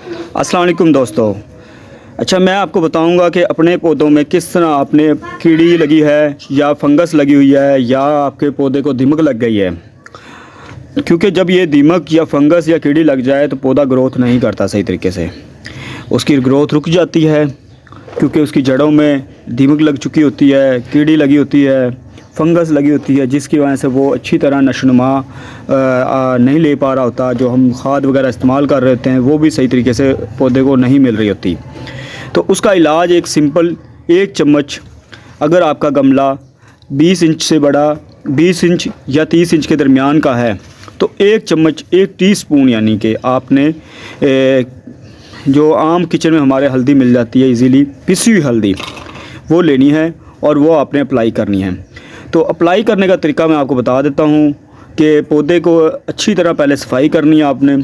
अस्सलाम वालेकुम दोस्तों। अच्छा, मैं आपको बताऊंगा कि अपने पौधों में किस तरह आपने कीड़ी लगी है या फंगस लगी हुई है या आपके पौधे को दीमक लग गई है। क्योंकि जब ये दीमक या फंगस या कीड़ी लग जाए तो पौधा ग्रोथ नहीं करता सही तरीके से, उसकी ग्रोथ रुक जाती है क्योंकि उसकी जड़ों में दीमक लग चुकी होती है, कीड़ी लगी होती है, फंगस लगी होती है, जिसकी वजह से वो अच्छी तरह नशोनुमा नहीं ले पा रहा होता। जो हम खाद वगैरह इस्तेमाल कर रहे होते हैं वो भी सही तरीके से पौधे को नहीं मिल रही होती। तो उसका इलाज एक सिंपल 1 चम्मच, अगर आपका गमला 20 इंच से बड़ा, 20 इंच या 30 इंच के दरमियान का है तो 1 चम्मच, 1 टीस्पून यानी कि आपने जो आम किचन में हमारे हल्दी मिल जाती है इजीली, पिसी हुई हल्दी, वो लेनी है और वो आपने अप्लाई करनी है। तो अप्लाई करने का तरीका मैं आपको बता देता हूँ कि पौधे को अच्छी तरह पहले सफाई करनी है आपने।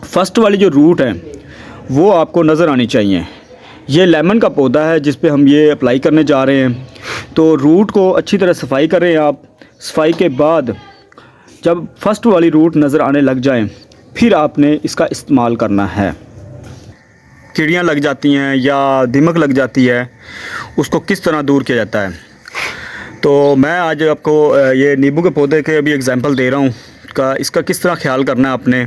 फर्स्ट वाली जो रूट है वो आपको नज़र आनी चाहिए। ये लेमन का पौधा है जिस पे हम ये अप्लाई करने जा रहे हैं। तो रूट को अच्छी तरह सफाई करें आप। सफाई के बाद जब फर्स्ट वाली रूट नज़र आने लग जाएं, फिर आपने इसका इस्तेमाल करना है। कीड़ियाँ लग जाती हैं या दीमक लग जाती है, उसको किस तरह दूर किया जाता है। तो मैं आज आपको ये नींबू के पौधे के अभी एग्जांपल दे रहा हूँ का इसका किस तरह ख्याल करना है आपने,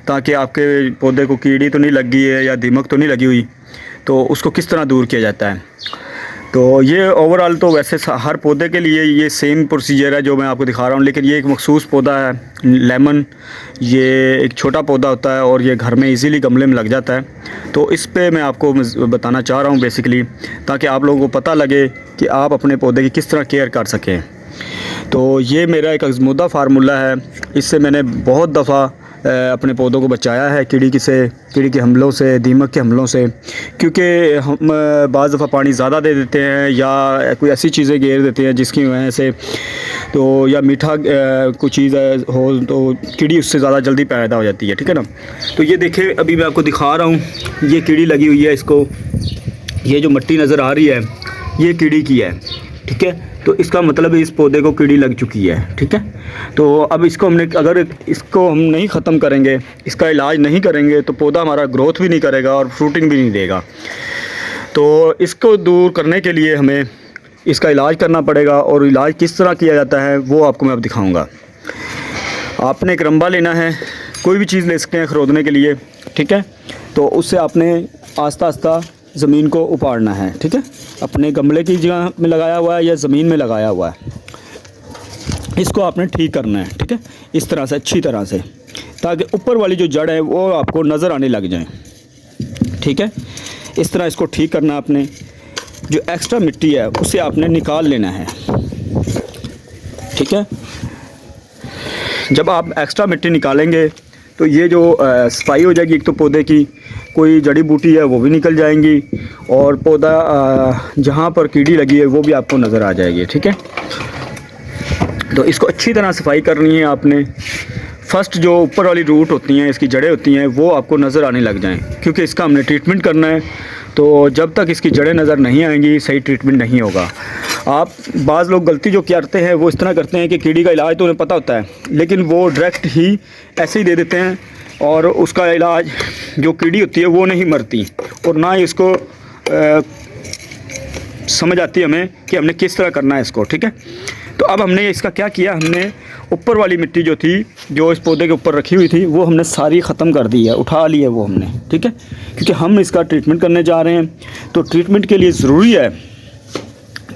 ताकि आपके पौधे को कीड़ी तो नहीं लगी है या दीमक तो नहीं लगी हुई, तो उसको किस तरह दूर किया जाता है। तो ये ओवरऑल तो वैसे हर पौधे के लिए ये सेम प्रोसीजर है जो मैं आपको दिखा रहा हूँ, लेकिन ये एक मखसूस पौधा है लेमन। ये एक छोटा पौधा होता है और ये घर में इजीली गमले में लग जाता है। तो इस पे मैं आपको बताना चाह रहा हूँ बेसिकली, ताकि आप लोगों को पता लगे कि आप अपने पौधे की किस तरह केयर कर सकें। तो ये मेरा एक आज़मूदा फार्मूला है। इससे मैंने बहुत दफ़ा अपने पौधों को बचाया है कीड़ी के हमलों से, दीमक के हमलों से। क्योंकि हम बाज़ दफ़ा पानी ज़्यादा दे देते हैं या कोई ऐसी चीज़ें घेर देते हैं जिसकी वजह से, तो या मीठा कुछ चीज़ हो तो कीड़ी उससे ज़्यादा जल्दी पैदा हो जाती है, ठीक है ना। तो ये देखें, अभी मैं आपको दिखा रहा हूँ, ये कीड़ी लगी हुई है इसको। ये जो मिट्टी नज़र आ रही है ये कीड़ी की है, ठीक है। तो इसका मतलब इस पौधे को कीड़ी लग चुकी है, ठीक है। तो अब इसको अगर इसको हम नहीं ख़त्म करेंगे, इसका इलाज नहीं करेंगे, तो पौधा हमारा ग्रोथ भी नहीं करेगा और फ्रूटिंग भी नहीं देगा। तो इसको दूर करने के लिए हमें इसका इलाज करना पड़ेगा, और इलाज किस तरह किया जाता है वो आपको मैं अब दिखाऊँगा। आपने एक रंबा लेना है, कोई भी चीज़ ले सकते हैं खरोदने के लिए, ठीक है। तो उससे आपने आस्ता आस्ता ज़मीन को उपाड़ना है, ठीक है। अपने गमले की जगह में लगाया हुआ है या ज़मीन में लगाया हुआ है, इसको आपने ठीक करना है, ठीक है। इस तरह से, अच्छी तरह से, ताकि ऊपर वाली जो जड़ है वो आपको नज़र आने लग जाए, ठीक है। इस तरह इसको ठीक करना आपने। जो एक्स्ट्रा मिट्टी है उसे आपने निकाल लेना है, ठीक है। जब आप एक्स्ट्रा मिट्टी निकालेंगे तो ये जो सफाई हो जाएगी, एक तो पौधे की कोई जड़ी बूटी है वो भी निकल जाएंगी, और पौधा जहाँ पर कीड़ी लगी है वो भी आपको नज़र आ जाएगी, ठीक है। तो इसको अच्छी तरह सफाई करनी है आपने। फर्स्ट जो ऊपर वाली रूट होती हैं, इसकी जड़ें होती हैं, वो आपको नज़र आने लग जाएं, क्योंकि इसका हमने ट्रीटमेंट करना है। तो जब तक इसकी जड़ें नज़र नहीं आएंगी सही ट्रीटमेंट नहीं होगा। आप बाज़ लोग गलती जो करते हैं वो इस तरह करते हैं कि कीड़ी का इलाज तो उन्हें पता होता है, लेकिन वो डायरेक्ट ही ऐसे ही दे देते हैं, और उसका इलाज जो कीड़ी होती है वो नहीं मरती, और ना ही इसको समझ आती है हमें कि हमने किस तरह करना है इसको, ठीक है। तो अब हमने इसका क्या किया, हमने ऊपर वाली मिट्टी जो थी, जो इस पौधे के ऊपर रखी हुई थी, वो हमने सारी ख़त्म कर दी है, उठा ली है वो हमने, ठीक है। क्योंकि हम इसका ट्रीटमेंट करने जा रहे हैं। तो ट्रीटमेंट के लिए ज़रूरी है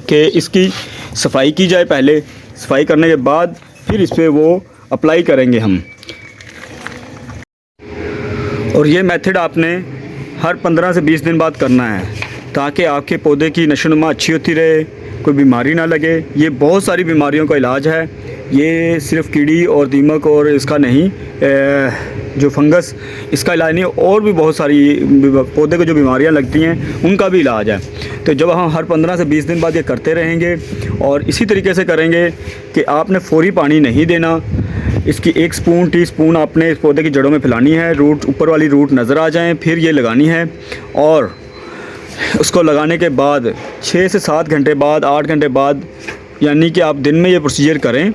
कि इसकी सफाई की जाए पहले। सफाई करने के बाद फिर इस पर वो अप्लाई करेंगे हम। और ये मेथड आपने हर 15 से 20 दिन बाद करना है, ताकि आपके पौधे की नशोनुमा अच्छी होती रहे, कोई बीमारी ना लगे। ये बहुत सारी बीमारियों का इलाज है, ये सिर्फ कीड़ी और दीमक और इसका नहीं, जो फंगस, इसका इलाज नहीं, और भी बहुत सारी पौधे को जो बीमारियां लगती हैं उनका भी इलाज है। तो जब हम हर 15 से 20 दिन बाद ये करते रहेंगे, और इसी तरीके से करेंगे कि आपने फौरी पानी नहीं देना। इसकी 1 टीस्पून आपने इस पौधे की जड़ों में फैलानी है, रूट, ऊपर वाली रूट नज़र आ जाएँ, फिर ये लगानी है। और उसको लगाने के बाद 6 से 7 घंटे बाद, 8 घंटे बाद, यानी कि आप दिन में ये प्रोसीजर करें,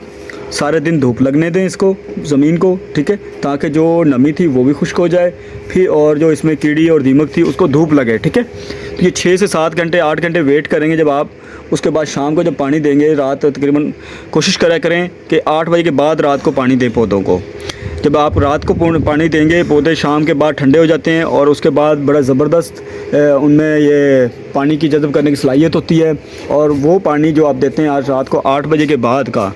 सारे दिन धूप लगने दें इसको, ज़मीन को, ठीक है, ताकि जो नमी थी वो भी खुश्क हो जाए फिर, और जो इसमें कीड़ी और दीमक थी उसको धूप लगे, ठीक है। तो ये 6 से 7 घंटे 8 घंटे वेट करेंगे जब आप, उसके बाद शाम को जब पानी देंगे, रात तकरीबन कोशिश करें कि 8 बजे के बाद रात को पानी दें पौधों को। जब आप रात को पूर्ण पानी देंगे, पौधे शाम के बाद ठंडे हो जाते हैं और उसके बाद बड़ा ज़बरदस्त उनमें ये पानी की जज़ब करने की सलाहियत होती है। और वो पानी जो आप देते हैं आज रात को 8 बजे के बाद का,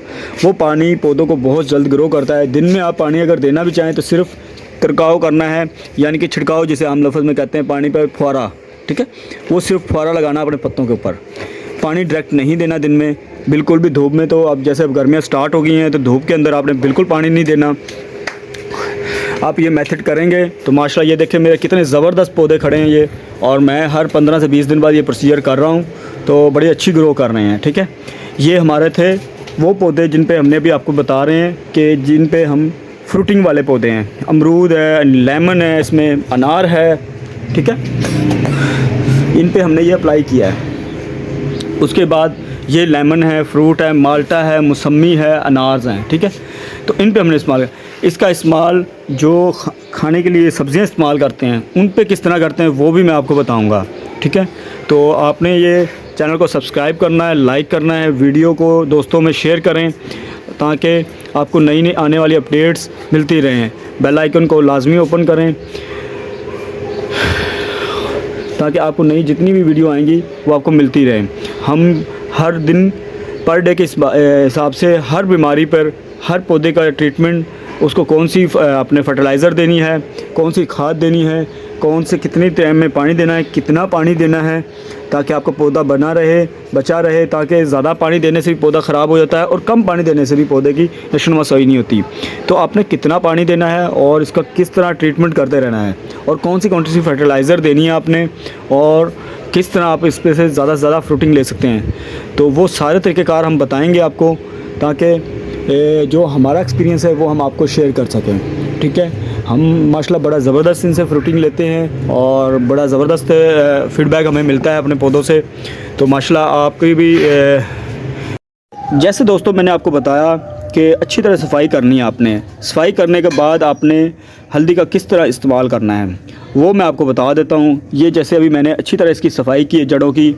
वो पानी पौधों को बहुत जल्द ग्रो करता है। दिन में आप पानी अगर देना भी चाहें तो सिर्फ छिड़काव करना है, यानी कि छिड़काव जिसे आम लफ्ज़ में कहते हैं, पानी पर फुहारा, ठीक है, वो सिर्फ फुहारा लगाना अपने पत्तों के ऊपर। पानी डायरेक्ट नहीं देना दिन में, बिल्कुल भी धूप में। तो अब जैसे अब गर्मियाँ स्टार्ट हो गई हैं तो धूप के अंदर आपने बिल्कुल पानी नहीं देना। आप ये मेथड करेंगे तो माशाल्लाह ये देखें मेरे कितने ज़बरदस्त पौधे खड़े हैं ये, और मैं हर 15 से 20 दिन बाद ये प्रोसीजर कर रहा हूँ, तो बड़ी अच्छी ग्रो कर रहे हैं, ठीक है। ये हमारे थे वो पौधे जिन पे हमने भी आपको बता रहे हैं कि जिन पे हम फ्रूटिंग वाले पौधे हैं, अमरूद है, लेमन है, इसमें अनार है, ठीक है, इन पे हमने ये अप्लाई किया है। उसके बाद ये लेमन है, फ्रूट है, माल्टा है, मौसमी है, अनार्स हैं, ठीक है। तो इन पे हमने इस्तेमाल, इसका इस्तेमाल जो खाने के लिए सब्ज़ियाँ इस्तेमाल करते हैं उन पे किस तरह करते हैं वो भी मैं आपको बताऊंगा, ठीक है। तो आपने ये चैनल को सब्सक्राइब करना है, लाइक करना है, वीडियो को दोस्तों में शेयर करें ताकि आपको नई नई आने वाली अपडेट्स मिलती रहें। बेल आइकन को लाजमी ओपन करें ताकि आपको नई जितनी भी वीडियो आएंगी वो आपको मिलती रहें। हम हर दिन पर डे के हिसाब से हर बीमारी पर, हर पौधे का ट्रीटमेंट, उसको कौन सी अपने फर्टिलाइज़र देनी है, कौन सी खाद देनी है, कौन से कितनी टाइम में पानी देना है, कितना पानी देना है, ताकि आपका पौधा बना रहे, बचा रहे। ताकि ज़्यादा पानी देने से भी पौधा ख़राब हो जाता है और कम पानी देने से भी पौधे की नशोनुमा सही नहीं होती। तो आपने कितना पानी देना है और इसका किस तरह ट्रीटमेंट करते रहना है, और कौन सी फर्टिलाइज़र देनी है आपने, और किस तरह आप इस पे से ज़्यादा से ज़्यादा फ्रूटिंग ले सकते हैं, तो वो सारे तरीक़ेकार हम बताएंगे आपको, ताकि जो हमारा एक्सपीरियंस है वो हम आपको शेयर कर सकें, ठीक है। हम माशाल्लाह बड़ा ज़बरदस्त इनसे फ्रूटिंग लेते हैं और बड़ा ज़बरदस्त फीडबैक हमें मिलता है अपने पौधों से। तो माशाल्लाह आपकी भी जैसे दोस्तों मैंने आपको बताया कि अच्छी तरह सफाई करनी है आपने। सफाई करने के बाद आपने हल्दी का किस तरह इस्तेमाल करना है वो मैं आपको बता देता हूँ। ये जैसे अभी मैंने अच्छी तरह इसकी सफाई की है जड़ों की,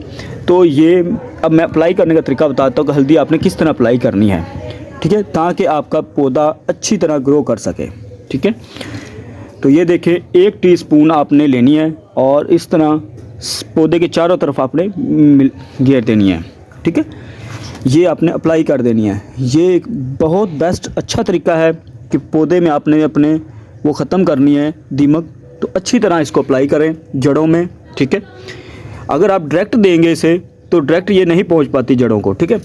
तो ये अब मैं अप्लाई करने का तरीका बताता हूँ कि हल्दी आपने किस तरह अप्लाई करनी है, ठीक है, ताकि आपका पौधा अच्छी तरह ग्रो कर सके, ठीक है। तो ये देखिए 1 टीस्पून आपने लेनी है और इस तरह पौधे के चारों तरफ आपने घेर देनी है, ठीक है। ये आपने अप्लाई कर देनी है। ये एक बहुत बेस्ट अच्छा तरीका है कि पौधे में आपने अपने वो ख़त्म करनी है दीमक, तो अच्छी तरह इसको अप्लाई करें जड़ों में, ठीक है। अगर आप डायरेक्ट देंगे इसे तो डायरेक्ट ये नहीं पहुंच पाती जड़ों को, ठीक है।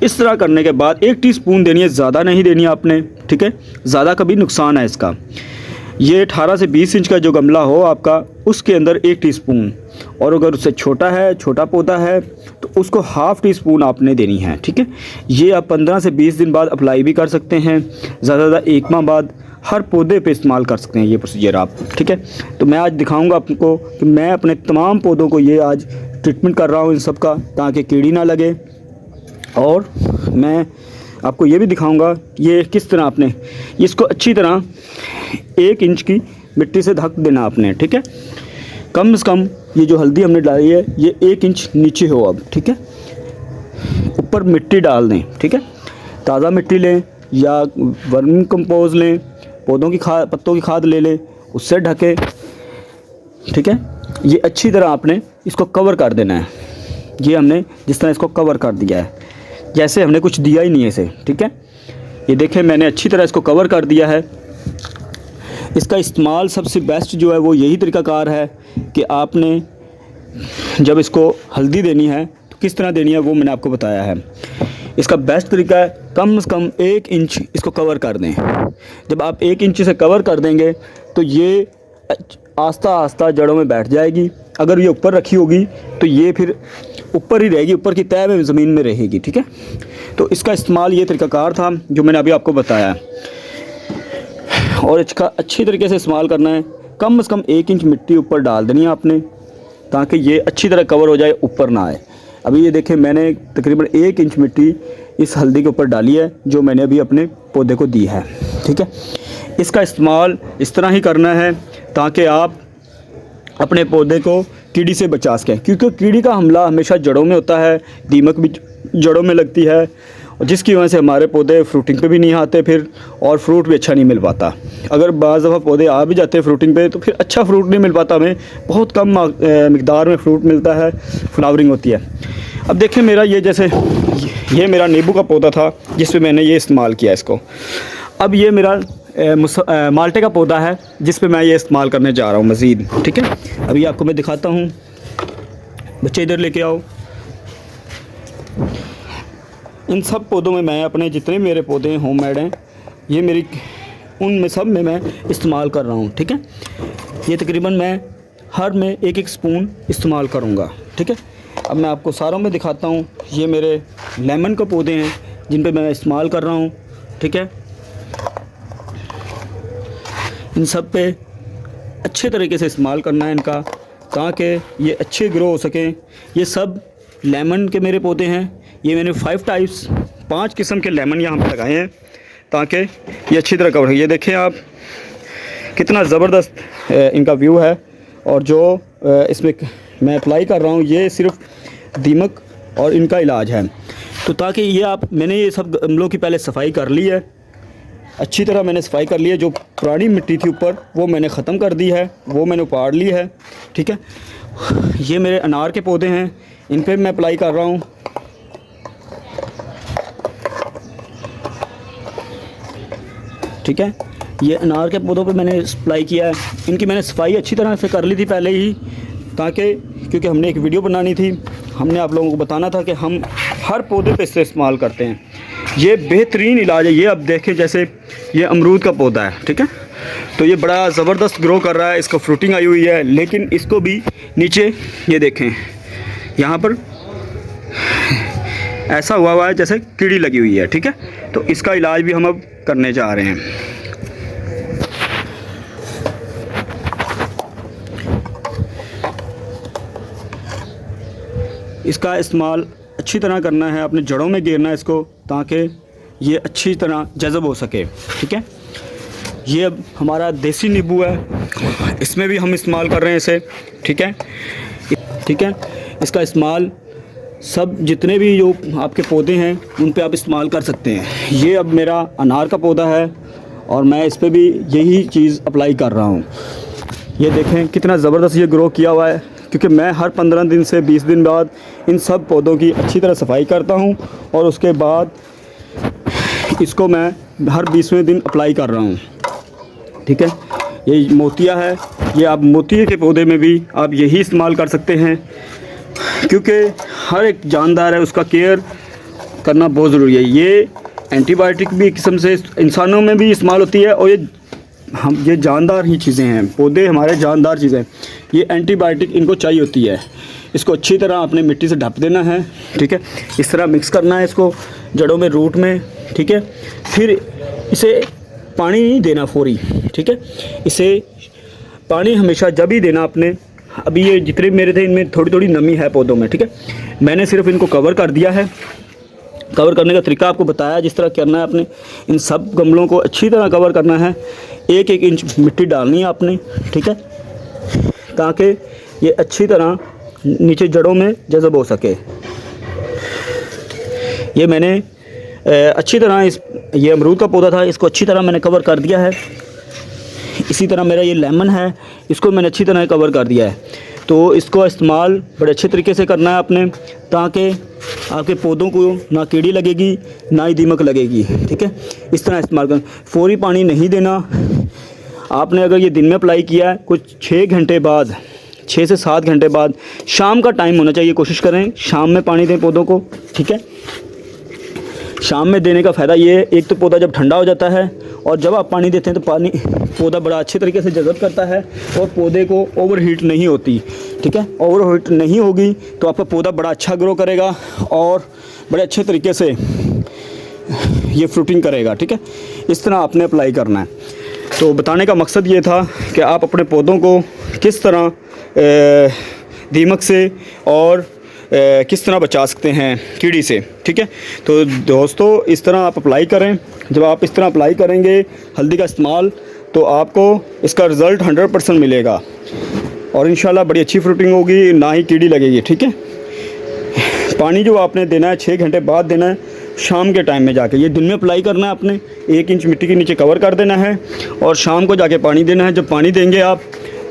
इस तरह करने के बाद 1 टीस्पून देनी है, ज़्यादा नहीं देनी आपने, ठीक है, ज़्यादा कभी नुकसान है इसका। ये 18 से 20 इंच का जो गमला हो आपका, उसके अंदर 1 टीस्पून, और अगर उससे छोटा है, छोटा पौधा है, तो उसको ½ टीस्पून आपने देनी है, ठीक है। ये आप 15 से 20 दिन बाद अप्लाई भी कर सकते हैं, ज़्यादा ज़्यादा 1 माह बाद हर पौधे पे इस्तेमाल कर सकते हैं ये प्रोसीजर आप, ठीक है। तो मैं आज दिखाऊंगा आपको कि मैं अपने तमाम पौधों को ये आज ट्रीटमेंट कर रहा हूँ इन सब का, ताकि कीड़ी ना लगे। और मैं आपको ये भी दिखाऊंगा ये किस तरह आपने इसको अच्छी तरह 1 इंच की मिट्टी से ढक देना आपने, ठीक है। कम से कम ये जो हल्दी हमने डाली है ये 1 इंच नीचे हो अब, ठीक है। ऊपर मिट्टी डाल दें, ठीक है। ताज़ा मिट्टी लें या वर्मी कंपोज लें, पौधों की खाद, पत्तों की खाद ले लें, उससे ढके, ठीक है। ये अच्छी तरह आपने इसको कवर कर देना है। ये हमने जिस तरह इसको कवर कर दिया है, जैसे हमने कुछ दिया ही नहीं है इसे, ठीक है। ये देखें मैंने अच्छी तरह इसको कवर कर दिया है। इसका इस्तेमाल सबसे बेस्ट जो है वो यही तरीक़ाकार है कि आपने जब इसको हल्दी देनी है तो किस तरह देनी है वो मैंने आपको बताया है। इसका बेस्ट तरीका है कम से कम 1 इंच इसको कवर कर दें। जब आप 1 इंच से कवर कर देंगे तो ये आस्ता आस्ता जड़ों में बैठ जाएगी। अगर ये ऊपर रखी होगी तो ये फिर ऊपर ही रहेगी, ऊपर की तह में ज़मीन में रहेगी, ठीक है। तो इसका इस्तेमाल ये तरीक़ाकार था जो मैंने अभी आपको बताया, और इसका अच्छी तरीके से इस्तेमाल करना है। कम से कम 1 इंच मिट्टी ऊपर डाल देनी है आपने, ताकि ये अच्छी तरह कवर हो जाए, ऊपर ना आए। अभी ये देखें मैंने तकरीबन 1 इंच मिट्टी इस हल्दी के ऊपर डाली है जो मैंने अभी अपने पौधे को दी है। ठीक है, इसका इस्तेमाल इस तरह ही करना है ताकि आप अपने पौधे को कीड़ी से बचा सकें, क्योंकि कीड़ी का हमला हमेशा जड़ों में होता है, दीमक भी जड़ों में लगती है, जिसकी वजह से हमारे पौधे फ्रूटिंग पे भी नहीं आते फिर, और फ्रूट भी अच्छा नहीं मिल पाता। अगर बाज़ दफ़ा पौधे आ भी जाते हैं फ्रूटिंग पे तो फिर अच्छा फ्रूट नहीं मिल पाता, हमें बहुत कम मिकदार में फ्रूट मिलता है, फ्लावरिंग होती है। अब देखें मेरा ये मेरा नींबू का पौधा था जिसमें मैंने ये इस्तेमाल किया इसको। अब ये मेरा माल्टे का पौधा है जिस पे मैं ये इस्तेमाल करने जा रहा हूँ मज़ीद। ठीक है, अभी आपको मैं दिखाता हूँ, बच्चे इधर लेके आओ। इन सब पौधों में मैं अपने जितने मेरे पौधे होममेड हैं, ये मेरी उनमें सब में मैं इस्तेमाल कर रहा हूँ। ठीक है, ये तकरीबन मैं हर में एक एक स्पून इस्तेमाल करूँगा। ठीक है, अब मैं आपको सारों में दिखाता हूँ। ये मेरे लेमन के पौधे हैं जिन पे मैं इस्तेमाल कर रहा हूँ। ठीक है, इन सब पे अच्छे तरीके से इस्तेमाल करना है इनका, ताकि ये अच्छे ग्रो हो सकें। ये सब लेमन के मेरे पौधे हैं। ये मैंने 5 किस्म के लेमन यहाँ पे लगाए हैं ताकि ये अच्छी तरह कवर हो। ये देखें आप कितना ज़बरदस्त इनका व्यू है, और जो इसमें मैं अप्लाई कर रहा हूँ ये सिर्फ दीमक और इनका इलाज है। तो ताकि ये मैंने ये सब गमलों की पहले सफाई कर ली है, अच्छी तरह मैंने सफाई कर ली है। जो पुरानी मिट्टी थी ऊपर वो मैंने ख़त्म कर दी है, वो मैंने उपाड़ ली है। ठीक है, ये मेरे अनार के पौधे हैं, इन पे मैं अप्लाई कर रहा हूँ। ठीक है, ये अनार के पौधों पे मैंने अप्लाई किया है। इनकी मैंने सफाई अच्छी तरह से कर ली थी पहले ही, ताकि क्योंकि हमने एक वीडियो बनानी थी, हमने आप लोगों को बताना था कि हम हर पौधे पे इससे इस्तेमाल करते हैं। ये बेहतरीन इलाज है। ये अब देखें, जैसे ये अमरूद का पौधा है। ठीक है, तो ये बड़ा ज़बरदस्त ग्रो कर रहा है, इसको फ्रूटिंग आई हुई है, लेकिन इसको भी नीचे ये देखें यहाँ पर ऐसा हुआ है जैसे कीड़ी लगी हुई है। ठीक है, तो इसका इलाज भी हम अब करने जा रहे हैं। इसका इस्तेमाल अच्छी तरह करना है, अपने जड़ों में गिरना है इसको, ताकि ये अच्छी तरह जज़ब हो सके। ठीक है, ये अब हमारा देसी नींबू है, इसमें भी हम इस्तेमाल कर रहे हैं इसे। ठीक है, ठीक है, इसका इस्तेमाल सब जितने भी जो आपके पौधे हैं उन पे आप इस्तेमाल कर सकते हैं। ये अब मेरा अनार का पौधा है और मैं इस पे भी यही चीज़ अप्लाई कर रहा हूँ। ये देखें कितना ज़बरदस्त ये ग्रो किया हुआ है, क्योंकि मैं हर 15 दिन से 20 दिन बाद इन सब पौधों की अच्छी तरह सफाई करता हूँ, और उसके बाद इसको मैं हर 20वें दिन अप्लाई कर रहा हूँ। ठीक है, ये मोतिया है, ये आप मोतिये के पौधे में भी आप यही इस्तेमाल कर सकते हैं, क्योंकि हर एक जानदार है, उसका केयर करना बहुत ज़रूरी है। ये एंटीबायोटिक भी एक किस्म से इंसानों में भी इस्तेमाल होती है, और ये जानदार ही चीज़ें हैं, पौधे हमारे जानदार चीज़ें हैं। ये एंटीबायोटिक इनको चाहिए होती है। इसको अच्छी तरह अपने मिट्टी से ढक देना है। ठीक है, इस तरह मिक्स करना है इसको जड़ों में, रूट में। ठीक है, फिर इसे पानी नहीं देना फौरी। ठीक है, इसे पानी हमेशा जब ही देना अपने। अभी ये जितने मेरे थे इनमें थोड़ी थोड़ी नमी है पौधों में। ठीक है, मैंने सिर्फ इनको कवर कर दिया है। कवर करने का तरीका आपको बताया जिस तरह करना है। आपने इन सब गमलों को अच्छी तरह कवर करना है, 1-1 इंच मिट्टी डालनी है आपने। ठीक है, ताकि ये अच्छी तरह नीचे जड़ों में जज़ब हो सके। ये मैंने अच्छी तरह ये अमरूद का पौधा था, इसको अच्छी तरह मैंने कवर कर दिया है। इसी तरह मेरा ये लेमन है, इसको मैंने अच्छी तरह कवर कर दिया है। तो इसको इस्तेमाल बड़े अच्छे तरीके से करना है आपने, ताकि आपके पौधों को ना कीड़ी लगेगी ना ही दीमक लगेगी। ठीक है, इस तरह इस्तेमाल करना। फौरी पानी नहीं देना आपने। अगर ये दिन में अप्लाई किया है, कुछ 6 घंटे बाद, 6 से 7 घंटे बाद, शाम का टाइम होना चाहिए, कोशिश करें शाम में पानी दें पौधों को। ठीक है, शाम में देने का फ़ायदा ये है, एक तो पौधा जब ठंडा हो जाता है, और जब आप पानी देते हैं तो पौधा बड़ा अच्छे तरीके से जज़ब करता है, और पौधे को ओवरहीट नहीं होती। ठीक है, ओवरहीट नहीं होगी तो आपका पौधा बड़ा अच्छा ग्रो करेगा और बड़े अच्छे तरीके से ये फ्रूटिंग करेगा। ठीक है, इस तरह आपने अप्लाई करना है। तो बताने का मकसद ये था कि आप अपने पौधों को किस तरह दीमक से और किस तरह बचा सकते हैं कीड़ी से, ठीक है। तो दोस्तों इस तरह आप अप्लाई करें। जब आप इस तरह अप्लाई करेंगे हल्दी का इस्तेमाल, तो आपको इसका रिज़ल्ट 100% मिलेगा और इंशाल्लाह बड़ी अच्छी फ्रूटिंग होगी, ना ही कीड़ी लगेगी, ठीक है। पानी जो आपने देना है 6 घंटे बाद देना है, शाम के टाइम में जाके। ये दिन में अप्लाई करना है आपने, 1 इंच मिट्टी के नीचे कवर कर देना है और शाम को जाके पानी देना है। जब पानी देंगे आप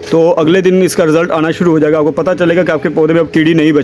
तो अगले दिन इसका रिज़ल्ट आना शुरू हो जाएगा। आपको पता चलेगा कि आपके पौधे में अब कीड़ी नहीं बच